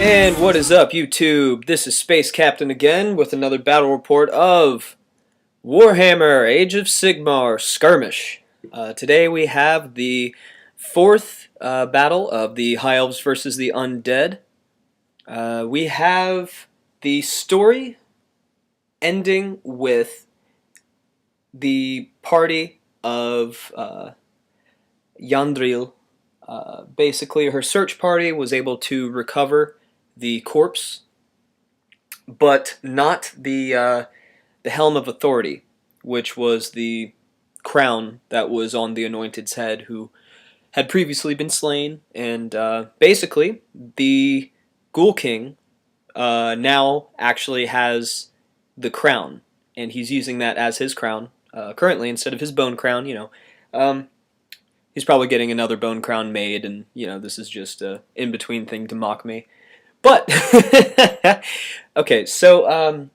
And what is up, YouTube? This is Space Captain again with another battle report of Warhammer Age of Sigmar Skirmish. Today we have the fourth battle of the High Elves versus the Undead. We have the story ending with the party of Yandriil. Basically, her search party was able to recover the corpse, but not the Helm of Authority, which was the crown that was on the Anointed's head, who had previously been slain. And basically, the Ghoul King now actually has the crown, and he's using that as his crown currently instead of his bone crown. He's probably getting another bone crown made, and this is just a in-between thing to mock me. But okay, so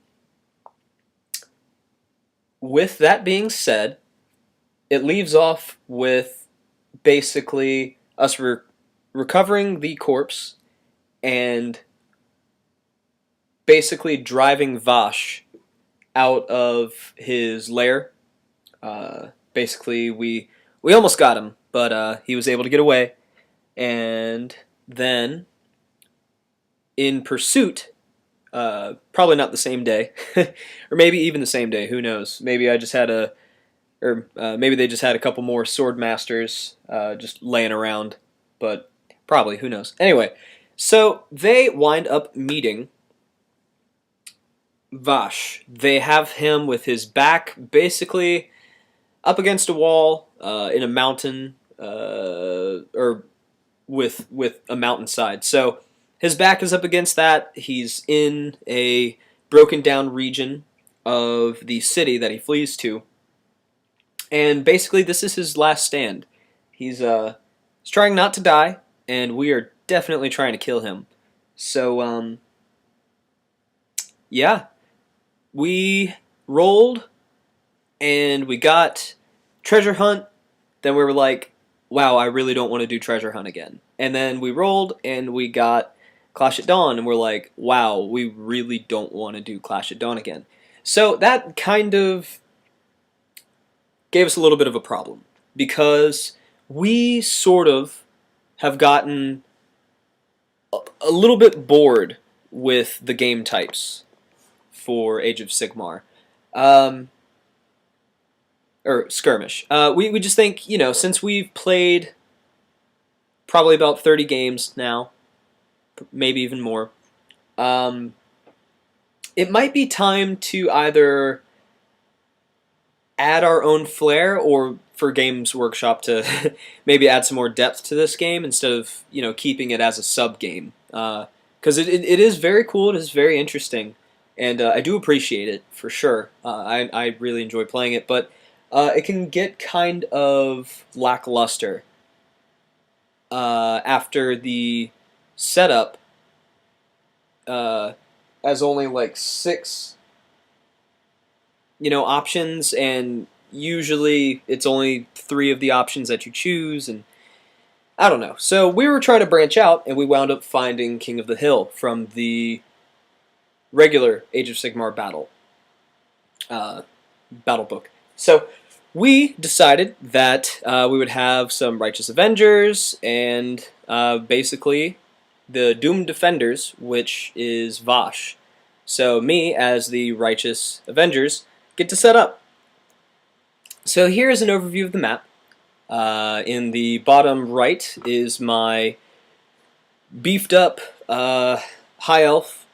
with that being said, it leaves off with basically us recovering the corpse and basically driving Vash out of his lair. Basically, we almost got him, but he was able to get away, and then in pursuit, probably not the same day, or maybe even the same day, who knows? Maybe I just had maybe they just had a couple more sword masters just laying around, but probably, who knows? Anyway, so they wind up meeting Vash. They have him with his back basically up against a wall in a mountain, or with a mountainside. So his back is up against that. He's in a broken down region of the city that he flees to. And basically this is his last stand. He's trying not to die, and we are definitely trying to kill him. So yeah. We rolled and we got treasure hunt. Then we were like, wow, I really don't want to do treasure hunt again. And then we rolled and we got Clash at Dawn, and we're like, wow, we really don't want to do Clash at Dawn again. So that kind of gave us a little bit of a problem, because we sort of have gotten a little bit bored with the game types for Age of Sigmar. Or Skirmish. We just think, since we've played probably about 30 games now, maybe even more, it might be time to either add our own flair, or for Games Workshop to maybe add some more depth to this game instead of keeping it as a sub game. Because it is very cool. It is very interesting, and I do appreciate it for sure. I really enjoy playing it, but it can get kind of lackluster after the setup as only like 6 options, and usually it's only 3 of the options that you choose, and I don't know. So we were trying to branch out, and we wound up finding King of the Hill from the regular Age of Sigmar battle book. So we decided that we would have some Righteous Avengers and basically the Doomed Defenders, which is Vash. So me, as the Righteous Avengers, get to set up. So here's an overview of the map. In the bottom right is my beefed up High Elf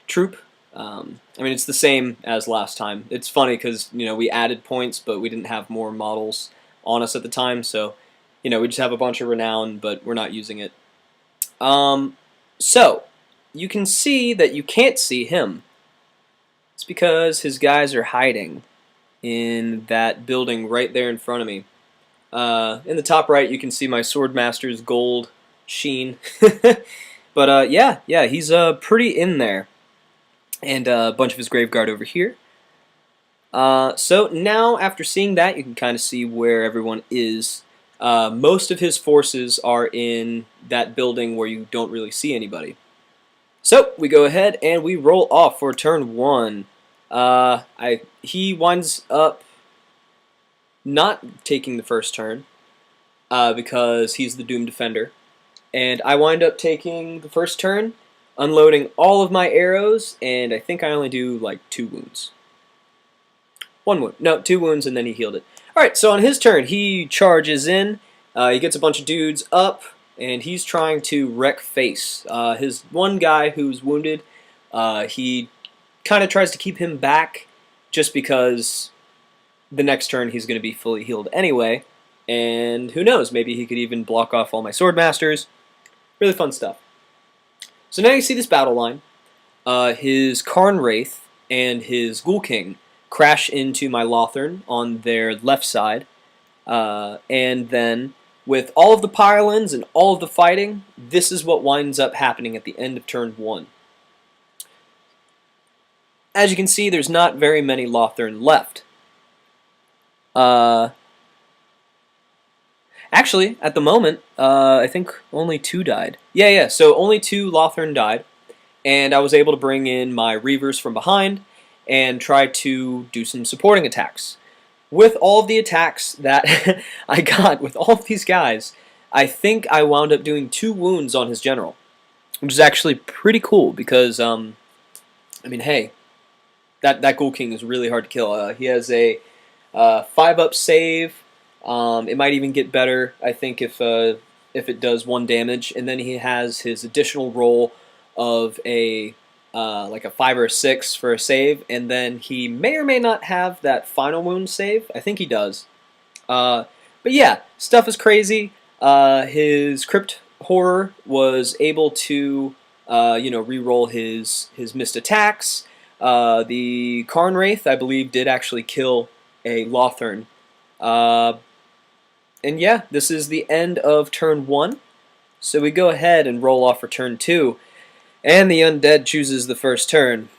troop. I mean, it's the same as last time. It's funny because, we added points, but we didn't have more models on us at the time, so, we just have a bunch of renown, but we're not using it. So, you can see that you can't see him. It's because his guys are hiding in that building right there in front of me. In the top right, you can see my Swordmaster's gold sheen. But, yeah, he's pretty in there. And a bunch of his Graveguard over here. So now, after seeing that, you can kind of see where everyone is. Most of his forces are in that building where you don't really see anybody. So we go ahead and we roll off for turn 1. He winds up not taking the first turn because he's the Doom Defender. And I wind up taking the first turn, unloading all of my arrows, and I think I only do like 2 wounds. 1 wound. No, 2 wounds, and then he healed it. Alright, so on his turn, he charges in. He gets a bunch of dudes up, and he's trying to wreck face. His one guy who's wounded, he kind of tries to keep him back just because the next turn he's going to be fully healed anyway. And who knows, maybe he could even block off all my Swordmasters. Really fun stuff. So now you see this battle line. His Karn Wraith and his Ghoul King crash into my Lothern on their left side. And then with all of the pile-ins and all of the fighting, this is what winds up happening at the end of turn 1. As you can see, there's not very many Lothern left. Actually, at the moment, I think only 2 died. Yeah, so only 2 Lothern died, and I was able to bring in my Reavers from behind and try to do some supporting attacks. With all of the attacks that I got with all of these guys, I think I wound up doing 2 wounds on his general, which is actually pretty cool because, I mean, hey, that Ghoul King is really hard to kill. He has a 5-up save. It might even get better, I think, if it does 1 damage, and then he has his additional roll of a like a 5 or a 6 for a save, and then he may or may not have that final wound save. I think he does. But yeah, stuff is crazy. His Crypt Horror was able to re-roll his missed attacks. The Karn Wraith, I believe, did actually kill a Lothern. And yeah, this is the end of turn 1. So we go ahead and roll off for turn 2. And the Undead chooses the first turn.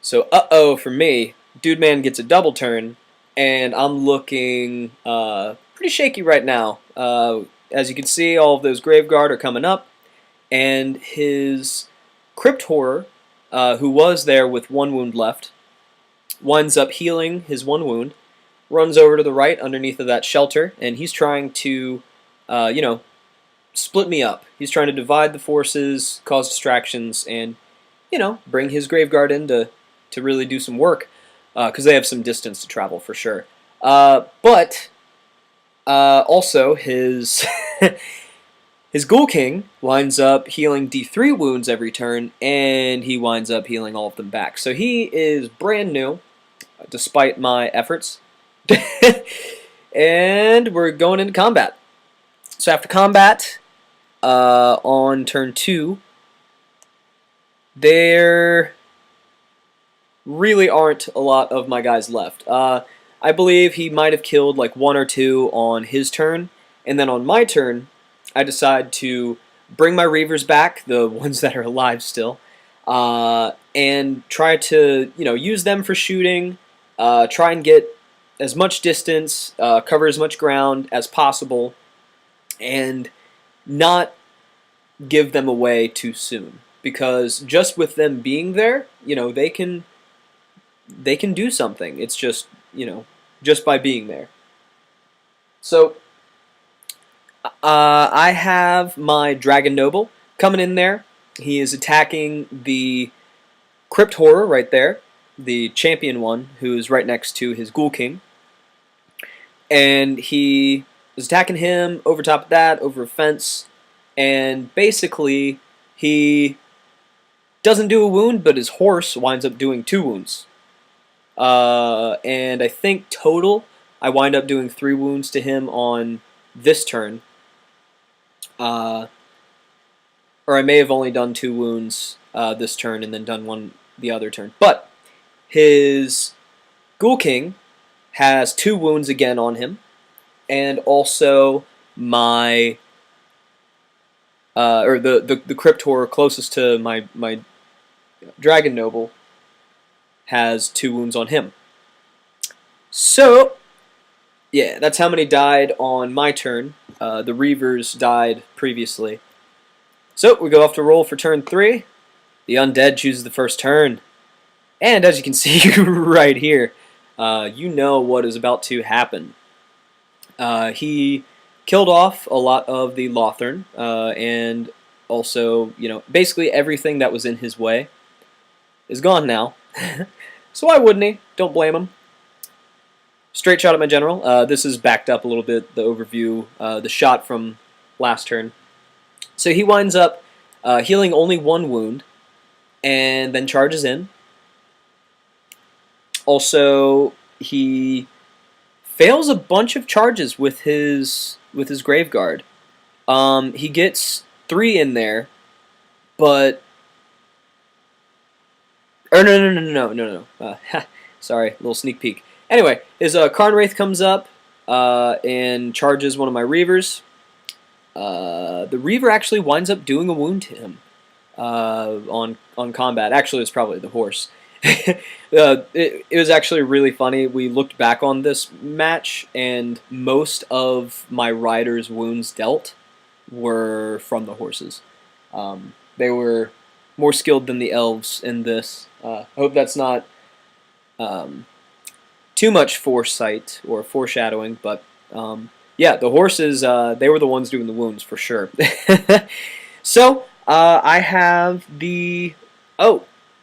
So, uh-oh for me. Dude Man gets a double turn. And I'm looking pretty shaky right now. As you can see, all of those Graveguard are coming up. And his Crypt Horror, who was there with 1 wound left, winds up healing his 1 wound. Runs over to the right underneath of that shelter, and he's trying to, split me up. He's trying to divide the forces, cause distractions, and, bring his Graveguard in to really do some work, because they have some distance to travel for sure. But also, his his Ghoul King winds up healing D3 wounds every turn, and he winds up healing all of them back. So he is brand new, despite my efforts. And we're going into combat. So after combat, on turn 2, there really aren't a lot of my guys left. I believe he might have killed like 1 or 2 on his turn, and then on my turn, I decide to bring my Reavers back, the ones that are alive still, and try to use them for shooting, try and get as much distance, cover as much ground as possible, and not give them away too soon. Because just with them being there, they can do something. It's just, just by being there. So, I have my Dragon Noble coming in there. He is attacking the Crypt Horror right there, the champion one, who's right next to his Ghoul King. And he is attacking him over top of that, over a fence, and basically he doesn't do a wound, but his horse winds up doing 2 wounds. And I think total, I wind up doing 3 wounds to him on this turn. Or I may have only done 2 wounds this turn and then done 1 the other turn. But his Ghoul King has 2 wounds again on him, and also my the Crypt Horror closest to my Dragon Noble has 2 wounds on him. So Yeah, that's how many died on my turn. The Reavers died previously. So we go off to roll for turn 3. The Undead chooses the first turn. And as you can see right here, you know what is about to happen. He killed off a lot of the Lothern, and also, basically everything that was in his way is gone now. So why wouldn't he? Don't blame him. Straight shot at my general. This is backed up a little bit, the overview, the shot from last turn. So he winds up healing only 1 wound, and then charges in. Also, he fails a bunch of charges with his Grave Guard. He gets 3 in there, but no. Sorry, a little sneak peek. Anyway, his Karnwraith comes up and charges one of my Reavers. The Reaver actually winds up doing a wound to him on combat. Actually, it's probably the horse. It was actually really funny. We looked back on this match, and most of my riders' wounds dealt were from the horses. They were more skilled than the elves in this. I hope that's not too much foresight or foreshadowing, but yeah, the horses, they were the ones doing the wounds for sure. So, I have the...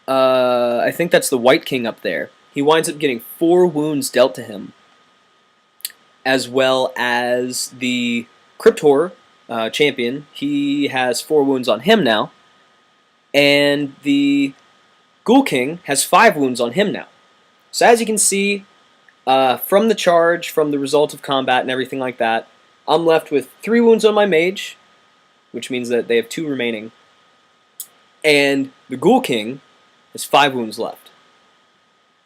I think that's the White King up there. He winds up getting 4 wounds dealt to him, as well as the Crypt Horror champion. He has 4 wounds on him now, and the Ghoul King has 5 wounds on him now. So as you can see, from the charge, from the result of combat and everything like that, I'm left with 3 wounds on my mage, which means that they have 2 remaining, and the Ghoul King has 5 wounds left.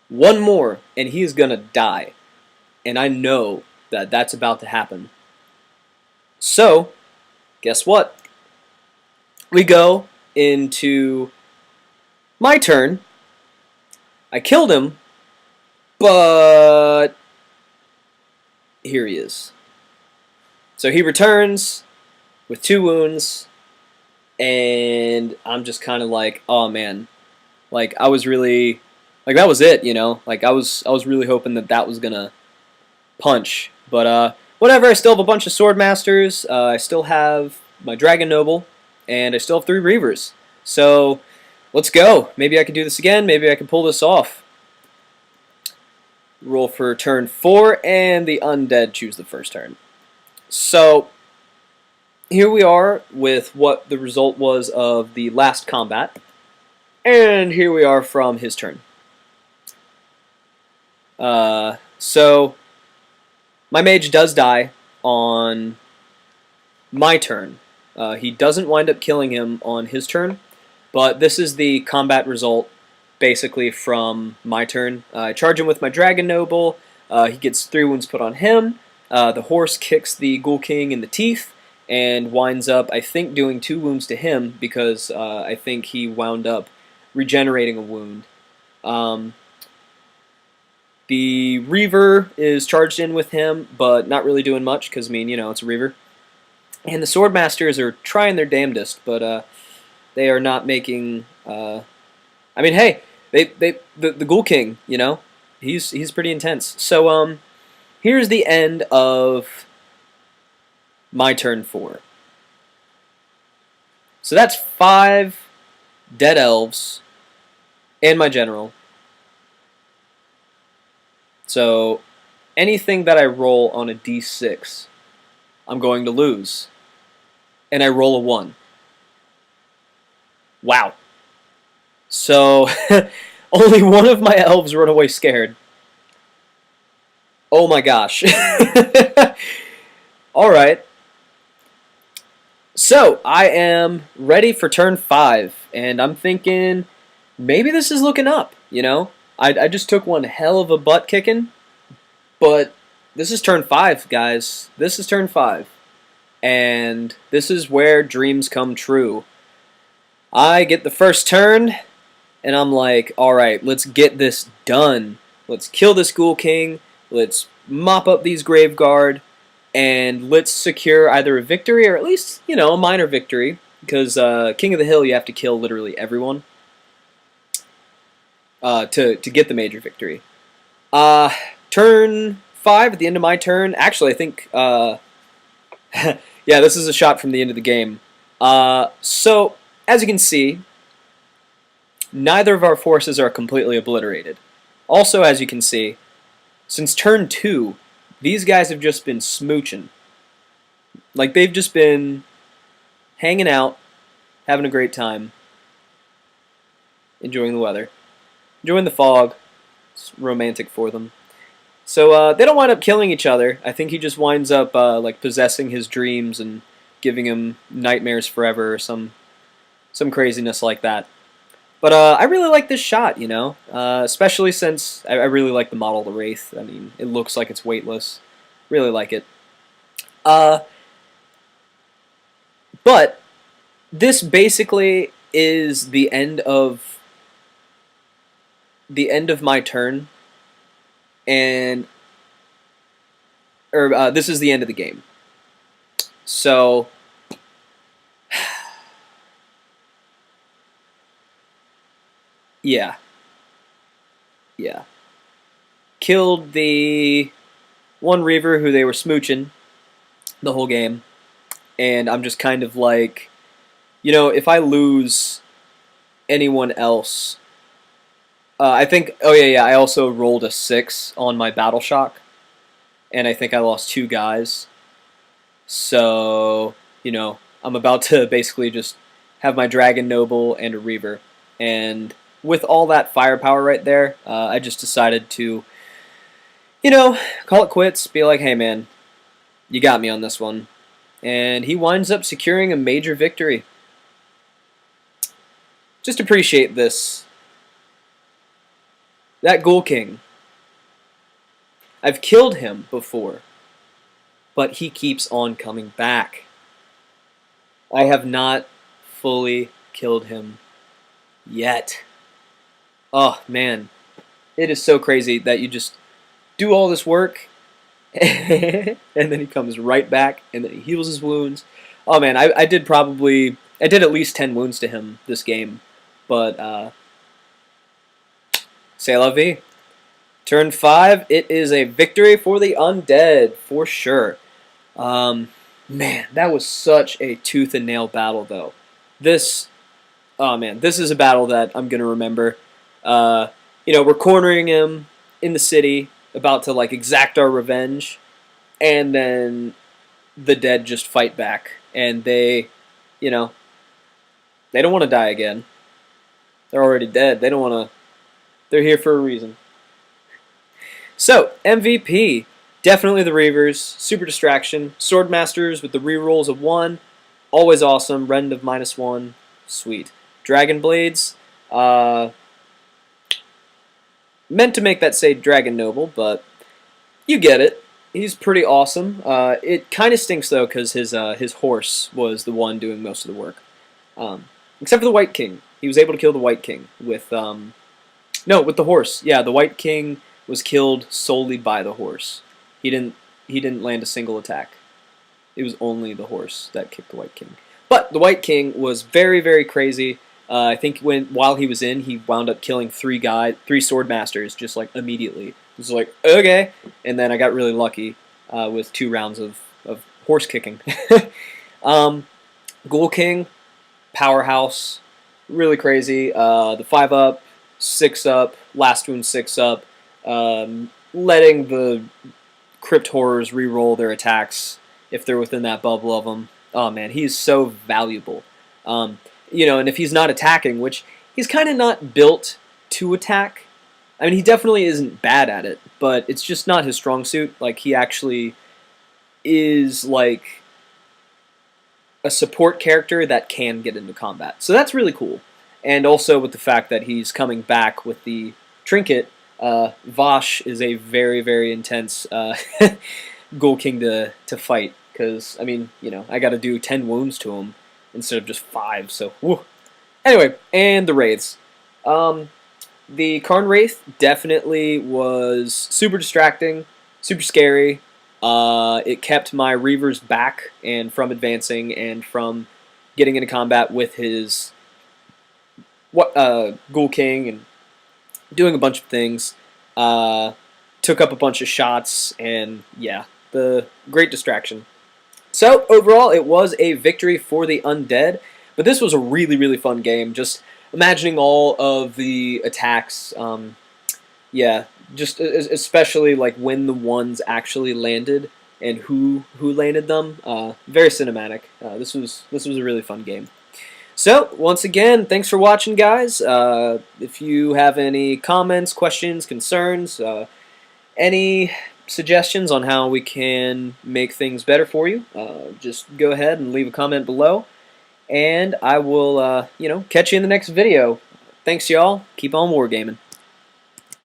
1 more, and he is going to die. And I know that that's about to happen. So, guess what? We go into my turn. I killed him, but here he is. So he returns with 2 wounds, and I'm just kind of like, oh man. Like, I was really, like, that was it, Like, I was really hoping that was gonna punch. But, whatever, I still have a bunch of Sword Masters, I still have my Dragon Noble, and I still have 3 Reavers. So, let's go. Maybe I can do this again, maybe I can pull this off. Roll for turn 4, and the Undead choose the first turn. So, here we are with what the result was of the last combat. And here we are from his turn. So, my mage does die on my turn. He doesn't wind up killing him on his turn, but this is the combat result basically from my turn. I charge him with my Dragon Noble. He gets 3 wounds put on him. The horse kicks the Ghoul King in the teeth and winds up, I think, doing 2 wounds to him because I think he wound up regenerating a wound. The Reaver is charged in with him, but not really doing much because, it's a Reaver. And the Sword Masters are trying their damnedest, but they are not making... hey, the Ghoul King, he's pretty intense. So, here's the end of my turn 4. So that's 5 dead elves and my general. So anything that I roll on a d6, I'm going to lose. And I roll a 1. Wow. So only one of my elves run away scared. Oh my gosh. Alright. So, I am ready for turn 5, and I'm thinking maybe this is looking up, I just took one hell of a butt kicking, but this is turn 5, guys. This is turn 5, and this is where dreams come true. I get the first turn, and I'm like, alright, let's get this done. Let's kill this Ghoul King. Let's mop up these Graveguard, and let's secure either a victory or at least, you know, a minor victory. Because King of the Hill, you have to kill literally everyone to get the major victory. Turn 5, at the end of my turn. Actually, I think... yeah, this is a shot from the end of the game. So, as you can see, neither of our forces are completely obliterated. Also, as you can see, since turn 2, these guys have just been smooching. Like, they've just been hanging out, having a great time, enjoying the weather, enjoying the fog. It's romantic for them. So they don't wind up killing each other. I think he just winds up like possessing his dreams and giving him nightmares forever or some craziness like that. But I really like this shot, you know, especially since I really like the model of the Wraith. I mean, it looks like it's weightless. Really like it. But this basically is the end of my turn, and this is the end of the game. So yeah, killed the one Reaver who they were smooching the whole game, and I'm just kind of like, you know, if I lose anyone else, I think, oh yeah, I also rolled a 6 on my Battle Shock, and I think I lost 2 guys. So, you know, I'm about to basically just have my Dragon Noble and a Reaver, and with all that firepower right there, I just decided to, you know, call it quits, be like, hey man, you got me on this one. And he winds up securing a major victory. Just appreciate this. That Ghoul King, I've killed him before, but he keeps on coming back. I have not fully killed him yet. Oh man, it is so crazy that you just do all this work and then he comes right back and then he heals his wounds. Oh man, I did at least 10 wounds to him this game, but c'est la vie. Turn 5, it is a victory for the Undead, for sure. Man, that was such a tooth and nail battle, though. Oh man, this is a battle that I'm going to remember. You know, we're cornering him in the city, about to, like, exact our revenge, and then the dead just fight back, and they, you know, they don't want to die again. They're already dead. They don't want to... They're here for a reason. So, MVP, definitely the Reavers, super distraction, Swordmasters with the rerolls of 1, always awesome, rend of -1, sweet. Dragon Blades, meant to make that say Dragon Noble, but you get it. He's pretty awesome. It kind of stinks though, because his horse was the one doing most of the work. Except for the White King. He was able to kill the White King with no, with the horse. Yeah, the White King was killed solely by the horse. He didn't land a single attack. It was only the horse that kicked the White King. But the White King was very, very crazy. I think while he was in, he wound up killing 3 Swordmasters just like immediately. It was like, okay. And then I got really lucky with 2 rounds of horse kicking. Ghoul King, powerhouse, really crazy. The 5-up, 6-up, last wound 6-up, letting the Crypt Horrors reroll their attacks if they're within that bubble of them. Oh man, he's so valuable. You know, and if he's not attacking, which he's kind of not built to attack. I mean, he definitely isn't bad at it, but it's just not his strong suit. Like, he actually is, like, a support character that can get into combat. So that's really cool. And also with the fact that he's coming back with the trinket, Vash is a very, very intense Ghoul King to fight. Because, I mean, you know, I got to do 10 wounds to him instead of just 5, so, whew. Anyway, and the Wraiths. The Karn Wraith definitely was super distracting, super scary. It kept my Reavers back and from advancing and from getting into combat with his Ghoul King and doing a bunch of things. Took up a bunch of shots, and yeah, the great distraction. So overall, it was a victory for the Undead, but this was a really, really fun game. Just imagining all of the attacks. Yeah, just especially like when the ones actually landed and who landed them. Very cinematic. This was a really fun game. So, once again, thanks for watching, guys. If you have any comments, questions, concerns, any suggestions on how we can make things better for you, just go ahead and leave a comment below. And I will, catch you in the next video. Thanks, y'all. Keep on wargaming.